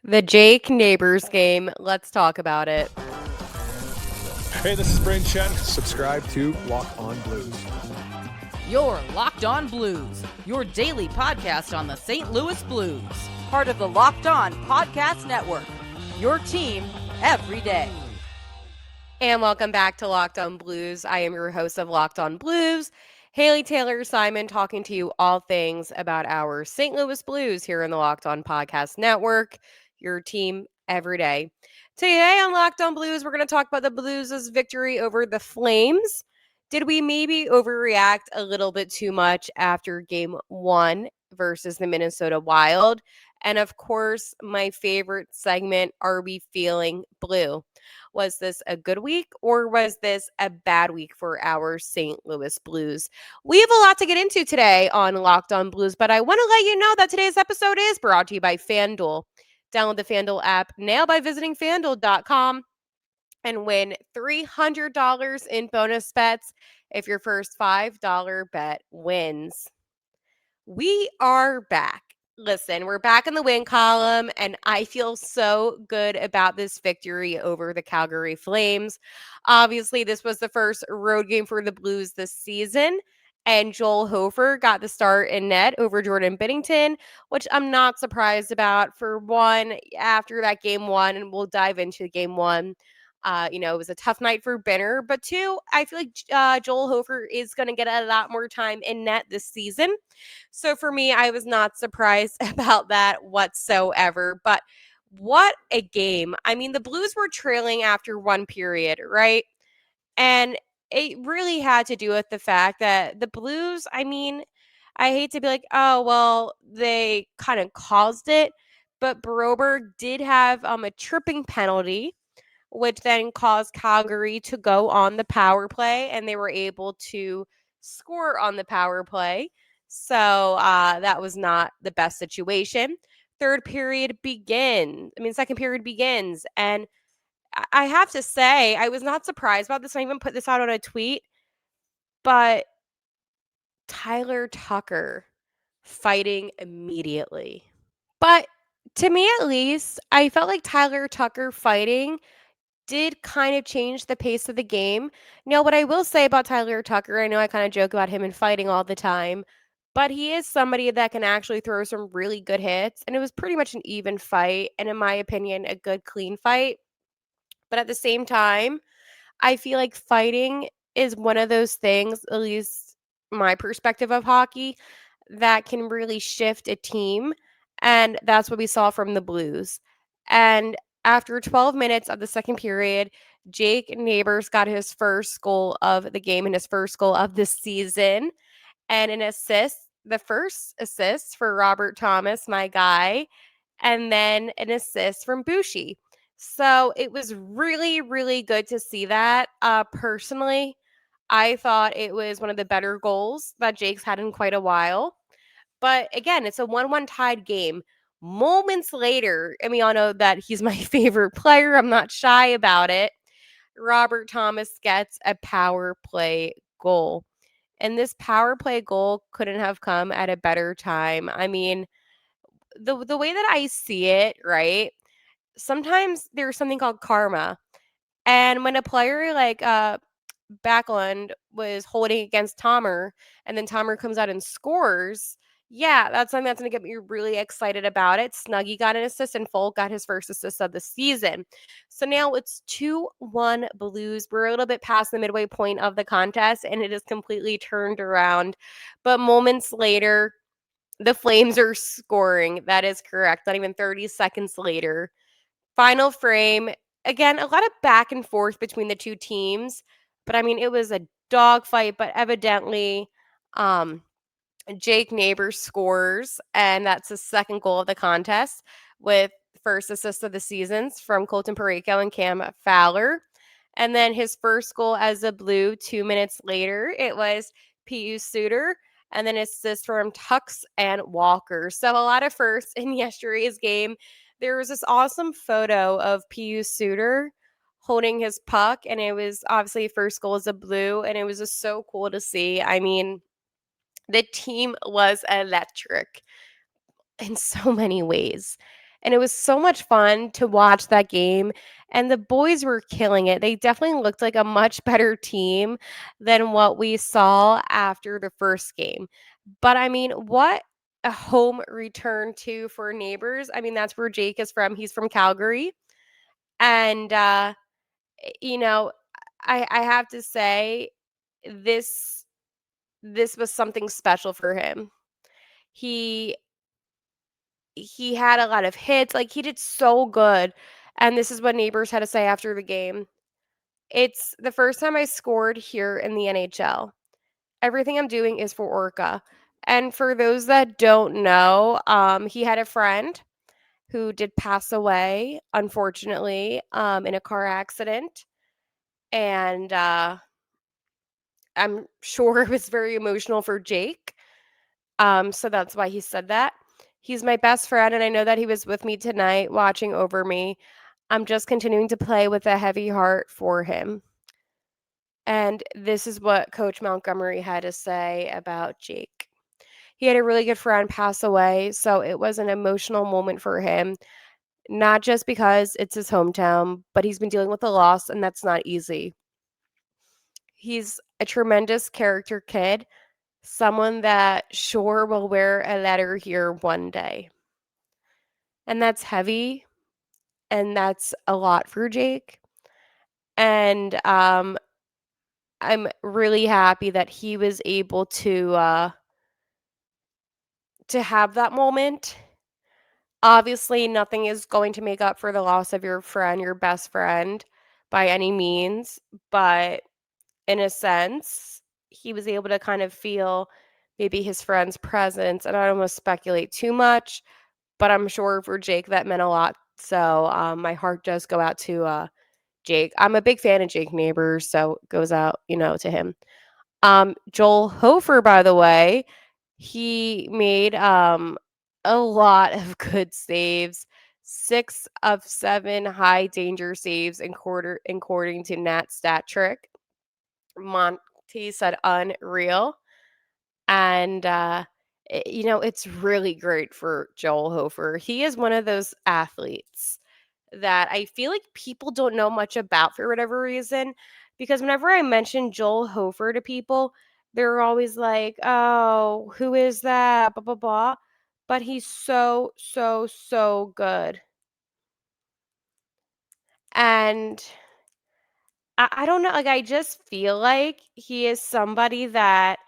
The Jake Neighbours game. Let's talk about it. Hey, this is Brain Chen. Subscribe to Lock On Blues. You're Locked On Blues, your daily podcast on the St. Louis Blues. Part of the Locked On Podcast Network. Your team every day. And welcome back to Locked On Blues. I am your host of Locked On Blues, Haley Taylor Simon, talking to you all things about our St. Louis Blues here in the Locked On Podcast Network. Your team every day. Today on Locked On Blues, we're going to talk about the Blues' victory over the Flames. Did we maybe overreact a little bit too much after game one versus the Minnesota Wild? And of course, my favorite segment, are we feeling blue? Was this a good week or was this a bad week for our St. Louis Blues? We have a lot to get into today on Locked On Blues, but I want to let you know that today's episode is brought to you by FanDuel. Download the FanDuel app now by visiting fanduel.com and win $300 in bonus bets if your first $5 bet wins. We are back. Listen, we're back in the win column, and I feel so good about this victory over the Calgary Flames. Obviously, this was the first road game for the Blues this season, and Joel Hofer got the start in net over Jordan Binnington, which I'm not surprised about. For one, after that game one, and we'll dive into game one. It was a tough night for Benner, but two, I feel like Joel Hofer is going to get a lot more time in net this season. So for me, I was not surprised about that whatsoever. But what a game. I mean, the Blues were trailing after one period, right? And it really had to do with the fact that the Blues, I mean, I hate to be like, oh, well, they kind of caused it. But Broberg did have a tripping penalty, which then caused Calgary to go on the power play, and they were able to score on the power play. So that was not the best situation. Second period begins. And I have to say, I was not surprised about this. I even put this out on a tweet, but Tyler Tucker fighting immediately. But to me, at least, I felt like Tyler Tucker fighting did kind of change the pace of the game. Now, what I will say about Tyler Tucker, I know I kind of joke about him and fighting all the time, but he is somebody that can actually throw some really good hits. And it was pretty much an even fight. And in my opinion, a good, clean fight. But at the same time, I feel like fighting is one of those things, at least my perspective of hockey, that can really shift a team. And that's what we saw from the Blues. And after 12 minutes of the second period, Jake Neighbours got his first goal of the game and his first goal of the season. And an assist, the first assist for Robert Thomas, my guy, and then an assist from Bushi. So it was really, really good to see that. Personally, I thought it was one of the better goals that Jake's had in quite a while. But again, it's a 1-1 tied game. Moments later, and we all know that he's my favorite player. I'm not shy about it. Robert Thomas gets a power play goal. And this power play goal couldn't have come at a better time. I mean, the way that I see it, right? Sometimes there's something called karma. And when a player like Backlund was holding against Tomer, and then Tomer comes out and scores, yeah, that's something that's going to get me really excited about it. Snuggie got an assist, and Folk got his first assist of the season. So now it's 2-1 Blues. We're a little bit past the midway point of the contest, and it is completely turned around. But moments later, the Flames are scoring. That is correct. Not even 30 seconds later. Final frame. Again, a lot of back and forth between the two teams. But I mean, it was a dogfight, but evidently, Jake Neighbours scores, and that's his second goal of the contest with first assist of the seasons from Colton Parayko and Cam Fowler. And then his first goal as a Blue 2 minutes later, it was P.U. Suter, and then assist from Tux and Walker. So a lot of firsts in yesterday's game. There was this awesome photo of P.U. Suter holding his puck, and it was obviously first goal as a Blue, and it was just so cool to see. I mean, the team was electric in so many ways. And it was so much fun to watch that game. And the boys were killing it. They definitely looked like a much better team than what we saw after the first game. But I mean, what a home return to for Neighbours. I mean, that's where Jake is from. He's from Calgary. And, you know, I have to say, this this was something special for him. He he had a lot of hits, like, he did so good, and this is what Neighbors had to say after the game. "It's the first time I scored here in the NHL. Everything I'm doing is for Orca." And for those that don't know, he had a friend who did pass away, unfortunately, in a car accident, and, I'm sure it was very emotional for Jake. So that's why he said that. "He's my best friend, and I know that he was with me tonight watching over me. I'm just continuing to play with a heavy heart for him." And this is what Coach Montgomery had to say about Jake. He had a really good friend pass away, so it was an emotional moment for him, not just because it's his hometown, but he's been dealing with a loss, and that's not easy. He's a tremendous character kid, someone that sure will wear a letter here one day. And that's heavy, and that's a lot for Jake. And I'm really happy that he was able to have that moment. Obviously, nothing is going to make up for the loss of your friend, your best friend, by any means, but in a sense, he was able to kind of feel maybe his friend's presence. And I don't want to speculate too much, but I'm sure for Jake that meant a lot. So my heart does go out to Jake. I'm a big fan of Jake Neighbors, so it goes out, to him. Joel Hofer, by the way, he made a lot of good saves. 6 of 7 high danger saves according to Nat Stat Trick. Monty said unreal. And it's really great for Joel Hofer. He is one of those athletes that I feel like people don't know much about for whatever reason. Because whenever I mention Joel Hofer to people, they're always like, "Oh, who is that?" Blah blah blah. But he's so, so, so good. And I don't know, like I just feel like he is somebody that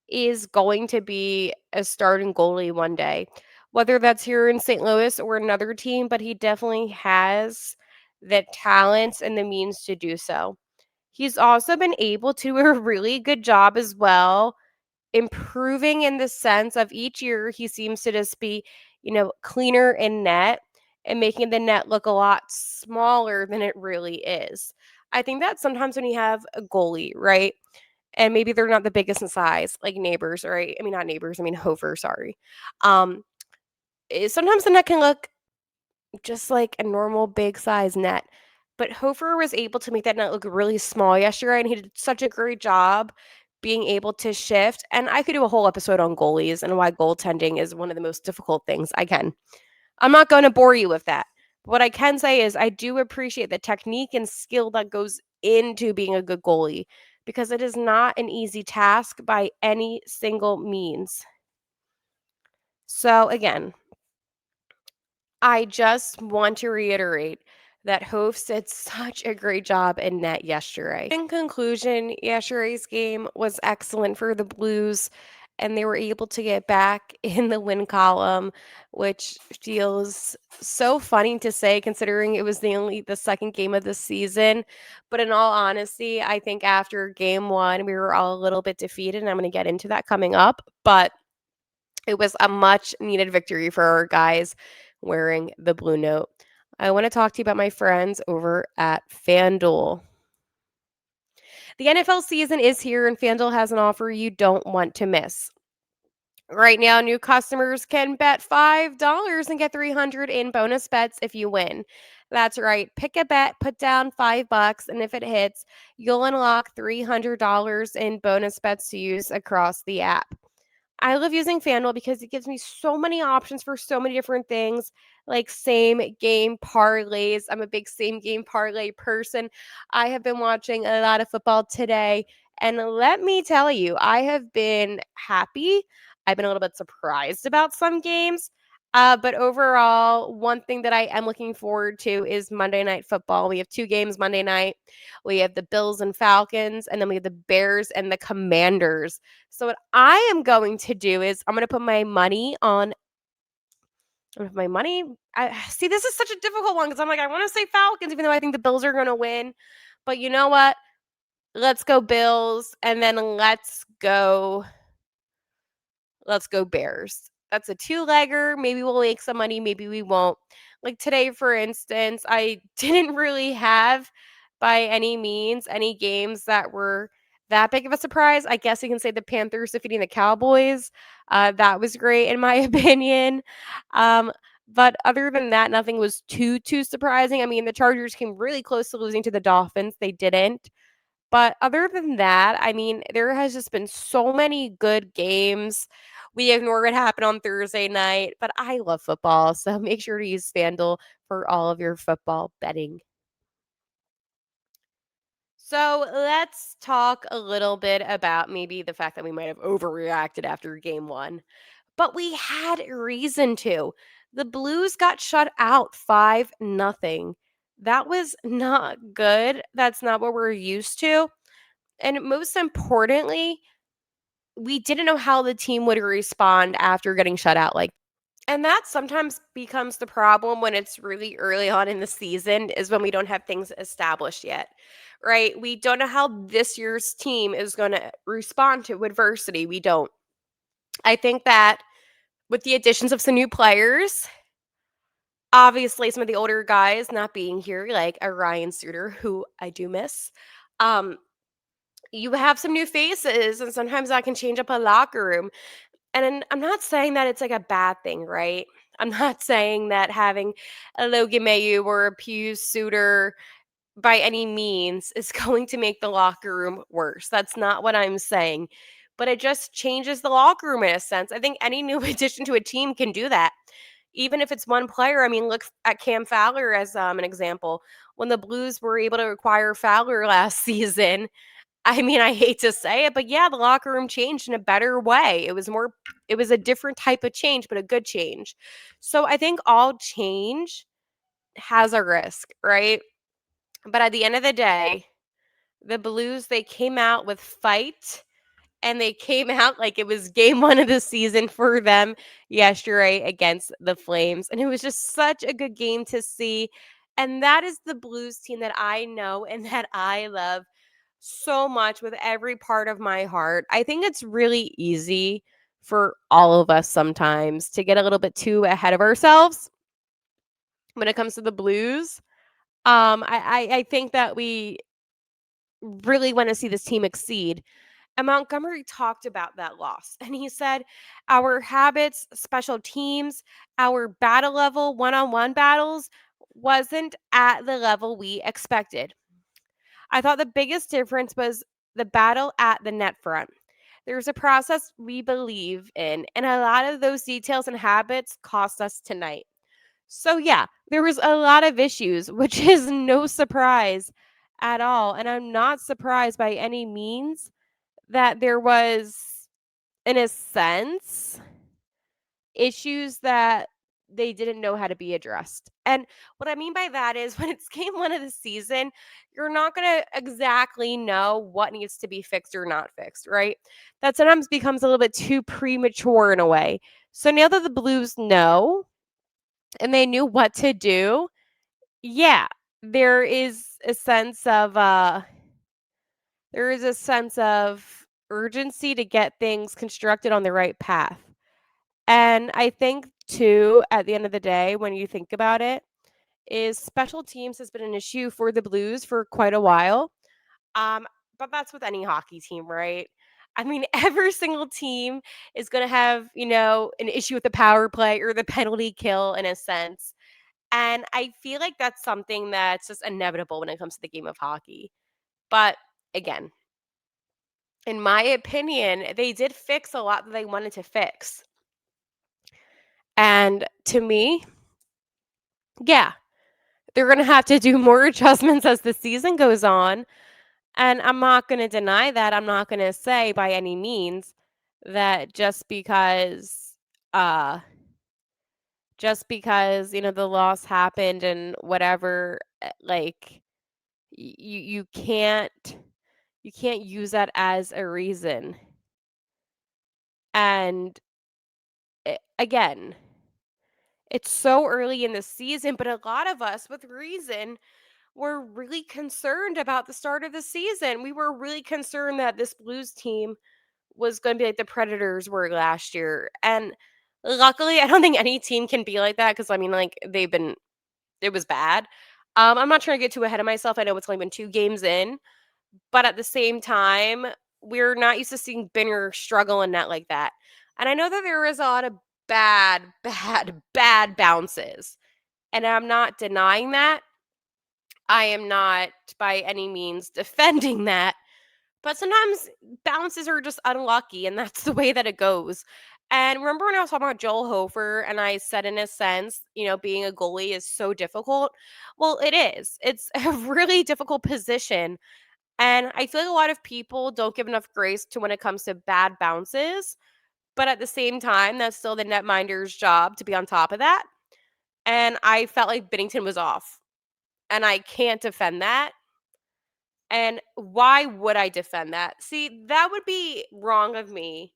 is going to be a starting goalie one day, whether that's here in St. Louis or another team, but he definitely has the talents and the means to do so. He's also been able to do a really good job as well, improving in the sense of each year he seems to just be, cleaner in net and making the net look a lot smaller than it really is. I think that sometimes when you have a goalie, right? And maybe they're not the biggest in size, like Neighbors, right? I mean, not Neighbors, I mean Hofer, sorry. Um, Sometimes the net can look just like a normal big size net. But Hofer was able to make that net look really small yesterday, and he did such a great job being able to shift. And I could do a whole episode on goalies and why goaltending is one of the most difficult things I can. I'm not going to bore you with that. What I can say is I do appreciate the technique and skill that goes into being a good goalie because it is not an easy task by any single means. So, again, I just want to reiterate that Hove did such a great job in net yesterday. In conclusion, yesterday's game was excellent for the Blues, and they were able to get back in the win column, which feels so funny to say considering it was the second game of the season. But in all honesty, I think after game one, we were all a little bit defeated, and I'm going to get into that coming up. But it was a much needed victory for our guys wearing the blue note. I want to talk to you about my friends over at FanDuel. The NFL season is here, and FanDuel has an offer you don't want to miss. Right now, new customers can bet $5 and get 300 in bonus bets if you win. That's right. Pick a bet, put down $5, and if it hits, you'll unlock $300 in bonus bets to use across the app. I love using FanDuel because it gives me so many options for so many different things, like same game parlays. I'm a big same game parlay person. I have been watching a lot of football today, and let me tell you, I have been happy. I've been a little bit surprised about some games. But overall, one thing that I am looking forward to is Monday Night Football. We have 2 games Monday night. We have the Bills and Falcons, and then we have the Bears and the Commanders. So what I am going to do is I'm going to put my money on my money. I see this is such a difficult one because I'm like I want to say Falcons even though I think the Bills are going to win. But you know what? Let's go Bills and then let's go Bears. That's a two-legger. Maybe we'll make some money, maybe we won't. Like today, for instance, I didn't really have by any means any games that were that big of a surprise. I guess you can say the Panthers defeating the Cowboys. That was great in my opinion. Um, but other than that, nothing was too surprising. I mean, the Chargers came really close to losing to the Dolphins. They didn't. But other than that, I mean, there has just been so many good games. We ignore what happened on Thursday night, but I love football, so make sure to use FanDuel for all of your football betting. So let's talk a little bit about maybe the fact that we might have overreacted after game one, but we had reason to. The Blues got shut out 5-0. That was not good. That's not what we're used to. And most importantly, we didn't know how the team would respond after getting shut out and that sometimes becomes the problem when it's really early on in the season is when we don't have things established yet. Right? We don't know how this year's team is going to respond to adversity. We don't. I think that with the additions of some new players, obviously some of the older guys not being here like a Ryan Suter who I do miss. Um you have some new faces and sometimes that can change up a locker room. And I'm not saying that it's like a bad thing, right? I'm not saying that having a Logan Mayu or a Pius Suter by any means is going to make the locker room worse. That's not what I'm saying. But it just changes the locker room in a sense. I think any new addition to a team can do that. Even if it's one player, I mean, look at Cam Fowler as an example. When the Blues were able to acquire Fowler last season, I mean, I hate to say it, but yeah, the locker room changed in a better way. It was a different type of change, but a good change. So I think all change has a risk, right? But at the end of the day, the Blues, they came out with fight and they came out like it was game one of the season for them yesterday against the Flames. And it was just such a good game to see. And that is the Blues team that I know and that I love so much with every part of my heart. I think it's really easy for all of us sometimes to get a little bit too ahead of ourselves when it comes to the Blues. I think that we really want to see this team exceed. And Montgomery talked about that loss. And he said, our habits, special teams, our battle level, one on one battles wasn't at the level we expected. I thought the biggest difference was the battle at the net front. There's a process we believe in, and a lot of those details and habits cost us tonight. So, yeah, there was a lot of issues, which is no surprise at all. And I'm not surprised by any means that there was, in a sense, issues that they didn't know how to be addressed. And what I mean by that is when it's game one of the season, you're not going to exactly know what needs to be fixed or not fixed, right? That sometimes becomes a little bit too premature in a way. So now that the Blues know and they knew what to do, yeah, there is a sense of urgency to get things constructed on the right path. And I think too, at the end of the day, when you think about it, is special teams has been an issue for the Blues for quite a while. Um, but that's with any hockey team, right? I mean, every single team is going to have, an issue with the power play or the penalty kill in a sense. And I feel like that's something that's just inevitable when it comes to the game of hockey. But again, in my opinion, they did fix a lot that they wanted to fix. And to me, yeah, they're going to have to do more adjustments as the season goes on. And I'm not going to deny that. I'm not going to say by any means that uh just because, the loss happened and whatever, like you can't use that as a reason. And again, it's so early in the season, but a lot of us with reason were really concerned about the start of the season. We were really concerned that this Blues team was going to be like the Predators were last year. And luckily, I don't think any team can be like that because I mean, like, it was bad. I'm not trying to get too ahead of myself. I know it's only been 2 games in, but at the same time, we're not used to seeing Binner struggle in net like that. And I know that there was a lot of bad, bad, bad bounces. And I'm not denying that. I am not by any means defending that. But sometimes bounces are just unlucky, and that's the way that it goes. And remember when I was talking about Joel Hofer, and I said, in a sense, being a goalie is so difficult? Well, it is. It's a really difficult position. And I feel like a lot of people don't give enough grace to when it comes to bad bounces. But at the same time, that's still the netminder's job to be on top of that. And I felt like Binnington was off. And I can't defend that. And why would I defend that? See, that would be wrong of me.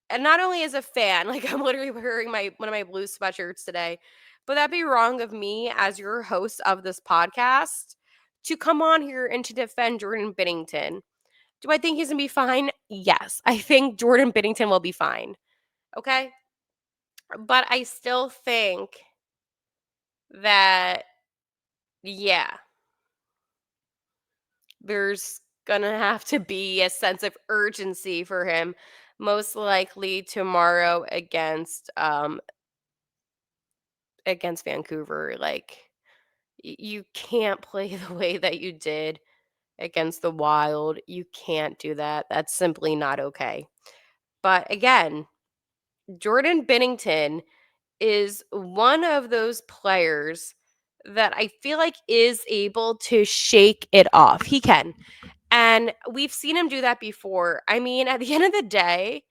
And not only as a fan, like I'm literally wearing one of my Blues sweatshirts today, but that'd be wrong of me as your host of this podcast to come on here and to defend Jordan Binnington. Do I think he's gonna be fine? Yes. I think Jordan Binnington will be fine. Okay. But I still think that, yeah, there's gonna have to be a sense of urgency for him, most likely tomorrow against Vancouver. Like, you can't play the way that you did against the Wild. You can't do that. That's simply not okay. But again, Jordan Binnington is one of those players that I feel like is able to shake it off. He can. And we've seen him do that before. I mean, at the end of the day,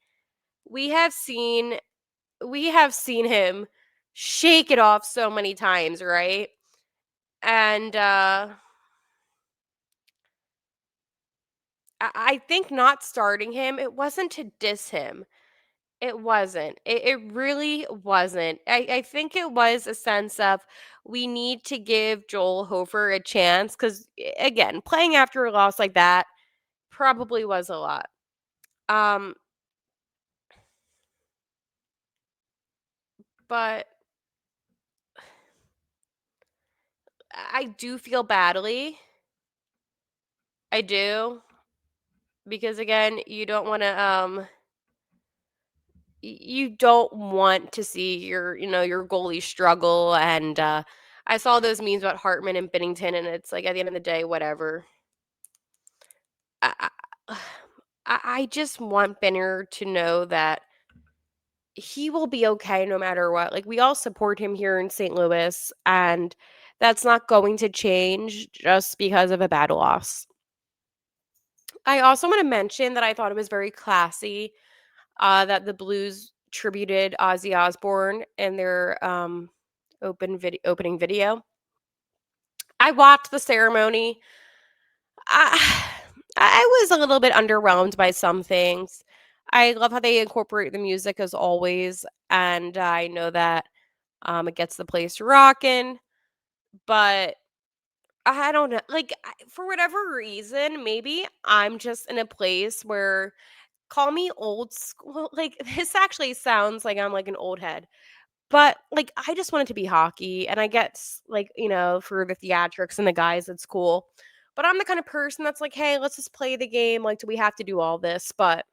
we have seen him shake it off so many times, right? And I think not starting him, it wasn't to diss him. It wasn't. It really wasn't. I think it was a sense of we need to give Joel Hofer a chance because, again, playing after a loss like that probably was a lot. Um, but I do feel badly. I do because again, you don't want to see your goalie struggle. And I saw those memes about Hartman and Binnington, and it's like at the end of the day, whatever. I, I, I just want Benner to know that he will be okay no matter what. Like, we all support him here in St. Louis, and that's not going to change just because of a bad loss. I also want to mention that I thought it was very classy that the Blues tributed Ozzy Osbourne in their opening video. I watched the ceremony. I, I was a little bit underwhelmed by some things. I love how they incorporate the music as always, and I know that it gets the place rocking. But I don't know, like, for whatever reason, maybe I'm just in a place where, call me old school. Like, this actually sounds like I'm like an old head. But, like, I just want it to be hockey, and I guess, like, for the theatrics and the guys, it's cool. But I'm the kind of person that's like, "Hey, let's just play the game, like, do we have to do all this?" But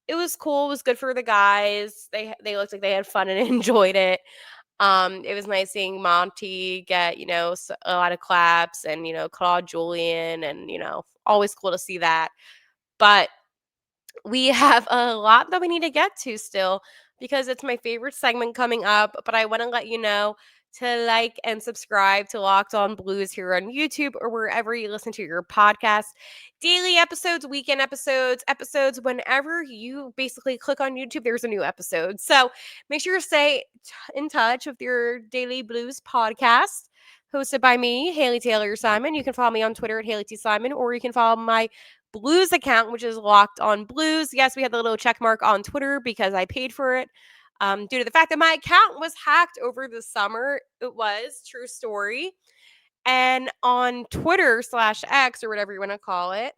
it was cool, it was good for the guys. They looked like they had fun and enjoyed it. It was nice seeing Monty get, a lot of claps and, Claude Julien and, always cool to see that. But we have a lot that we need to get to still because it's my favorite segment coming up. But I want to let you know to like and subscribe to Locked On Blues here on YouTube or wherever you listen to your podcast. Daily episodes, weekend episodes, episodes, whenever you basically click on YouTube, there's a new episode. So make sure to stay in touch with your Daily Blues podcast. Hosted by me, Haley Taylor Simon. You can follow me on Twitter at Haley T. Simon, or you can follow my Blues account, which is Locked On Blues. Yes, we had the little check mark on Twitter because I paid for it. Due to the fact that my account was hacked over the summer. It was true story. And on Twitter/X or whatever you want to call it,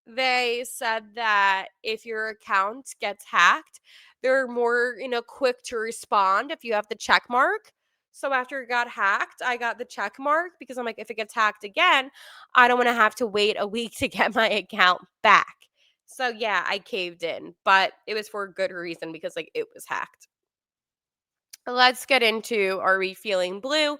they said that if your account gets hacked, they're more, quick to respond if you have the check mark. So after it got hacked, I got the check mark because I'm like, if it gets hacked again, I don't want to have to wait a week to get my account back. So yeah, I caved in, but it was for a good reason because it was hacked. Let's get into, are we feeling blue?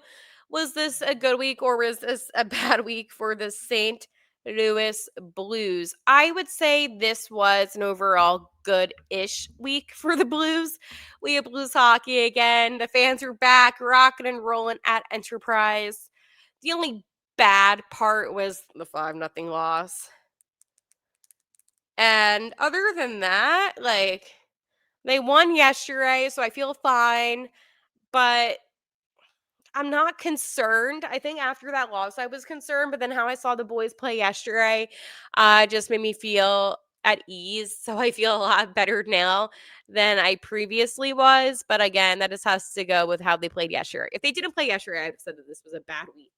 Was this a good week or was this a bad week for the St. Louis Blues? I would say this was an overall good-ish week for the Blues. We have Blues hockey again. The fans are back, rocking and rolling at Enterprise. The only bad part was the 5-0 loss. And other than that, they won yesterday, so I feel fine. But I'm not concerned. I think after that loss, I was concerned, but then how I saw the boys play yesterday just made me feel at ease. So I feel a lot better now than I previously was. But again, that just has to go with how they played yesterday. If they didn't play yesterday, I'd said that this was a bad week.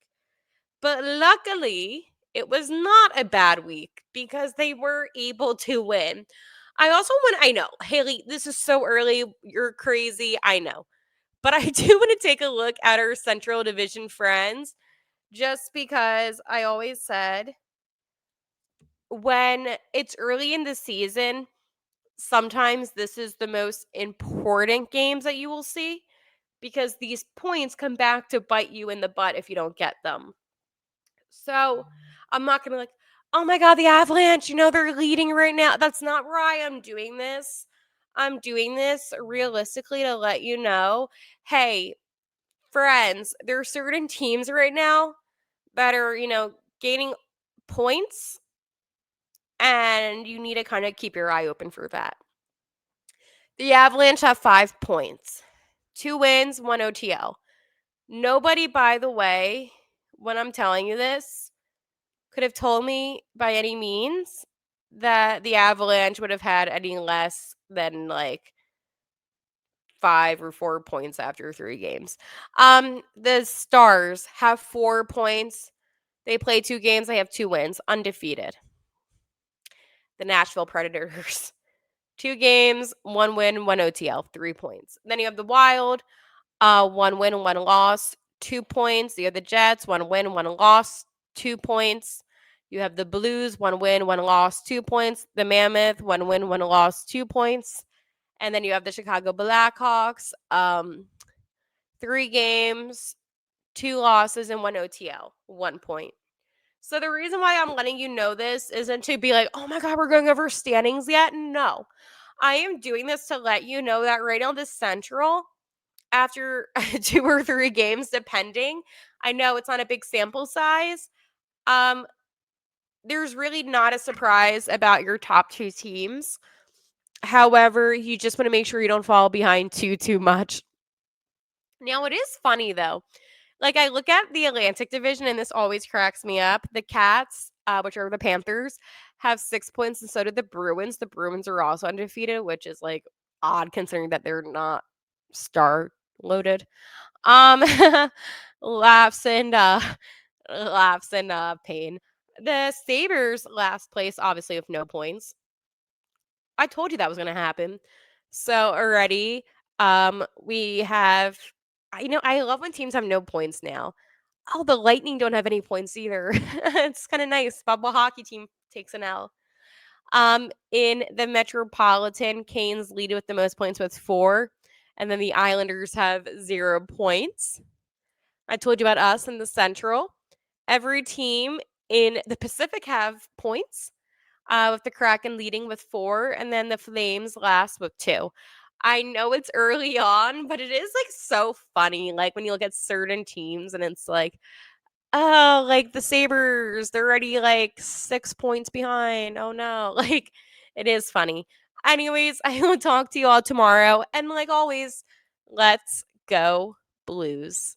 But luckily, it was not a bad week because they were able to win. I know, Haley, this is so early. You're crazy. I know. But I do want to take a look at our Central Division friends just because I always said when it's early in the season, sometimes this is the most important games that you will see because these points come back to bite you in the butt if you don't get them. So I'm not going to oh my God, the Avalanche, they're leading right now. That's not why I'm doing this. I'm doing this realistically to let you know, hey, friends, there are certain teams right now that are, gaining points, and you need to kind of keep your eye open for that. The Avalanche have 5 points, 2 wins, 1 OTL. Nobody, by the way, when I'm telling you this, could have told me by any means that the Avalanche would have had any less than 5 or 4 points after 3 games. The Stars have 4 points. They play 2 games. They have 2 wins, undefeated. The Nashville Predators, 2 games, 1 win, 1 OTL, 3 points. Then you have the Wild, 1 win, 1 loss, 2 points. You have the Jets, 1 win, 1 loss, 2 points. You have the Blues, 1 win, 1 loss, 2 points. The Mammoth, 1 win, 1 loss, 2 points. And then you have the Chicago Blackhawks, 3 games, 2 losses, and 1 OTL, 1 point. So the reason why I'm letting you know this isn't to be like, oh my God, we're going over standings yet. No, I am doing this to let you know that right now the Central, after 2 or 3 games, depending, I know it's not a big sample size. There's really not a surprise about your top 2 teams. However, you just want to make sure you don't fall behind too much. Now, it is funny though. I look at the Atlantic Division, and this always cracks me up. The Cats, which are the Panthers, have 6 points, and so did the Bruins. The Bruins are also undefeated, which is odd considering that they're not star loaded. Laughs and pain. The Sabres last place, obviously with no points. I told you that was going to happen. So already, we have. I love when teams have no points now. Oh, the Lightning don't have any points either. It's kind of nice. Bubble hockey team takes an L. In the Metropolitan, Canes lead with the most points with 4, and then the Islanders have 0 points. I told you about us in the Central. Every team in the Pacific have points. with the Kraken leading with 4, and then the Flames last with 2. I know it's early on, but it is, like, so funny, like, when you look at certain teams and it's like, "Oh, like, the Sabres, they're already, like, 6 points behind. Oh, no." Like, it is funny. Anyways, I will talk to you all tomorrow, and like always, let's go Blues.